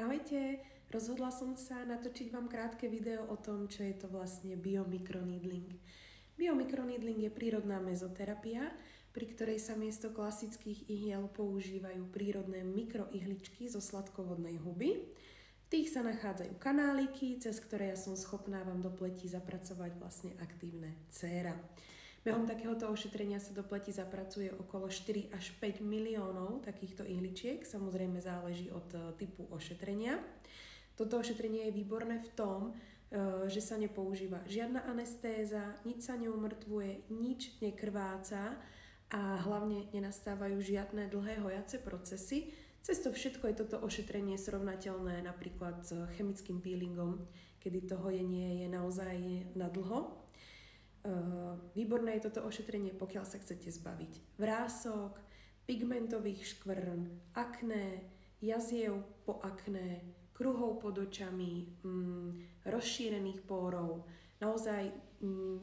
Ahojte, rozhodla som sa natočiť vám krátke video o tom, čo je to vlastne biomikroneedling. Biomikroneedling je prírodná mezoterapia, pri ktorej sa miesto klasických ihiel používajú prírodné mikroihličky zo sladkovodnej huby. V tých sa nachádzajú kanáliky, cez ktoré ja som schopná vám do pleti zapracovať vlastne aktívne céra. Behom takéhoto ošetrenia sa do pleti zapracuje okolo 4 až 5 miliónov takýchto ihličiek, samozrejme záleží od typu ošetrenia. Toto ošetrenie je výborné v tom, že sa nepoužíva žiadna anestéza, nič sa neumrtvuje, nič nekrváca a hlavne nenastávajú žiadne dlhé hojace procesy. Cez to všetko je toto ošetrenie srovnateľné napríklad s chemickým peelingom, kedy to hojenie je naozaj na dlho. Výborné je toto ošetrenie, pokiaľ sa chcete zbaviť vrások, pigmentových škvrn, akné, jaziev po akné, kruhov pod očami, rozšírených pórov. Naozaj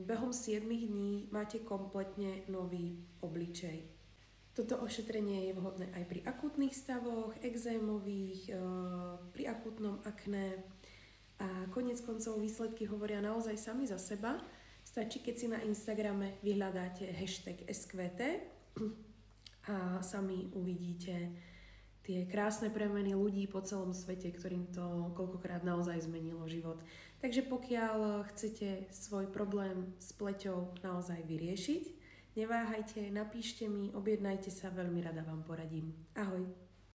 behom 7 dní máte kompletne nový obličej. Toto ošetrenie je vhodné aj pri akútnych stavoch, ekzémových, pri akútnom akné a koniec koncov výsledky hovoria naozaj sami za seba. Stačí, keď si na Instagrame vyhľadáte hashtag SQT a sami uvidíte tie krásne premeny ľudí po celom svete, ktorým to koľkokrát naozaj zmenilo život. Takže pokiaľ chcete svoj problém s pleťou naozaj vyriešiť, neváhajte, napíšte mi, objednajte sa, veľmi rada vám poradím. Ahoj!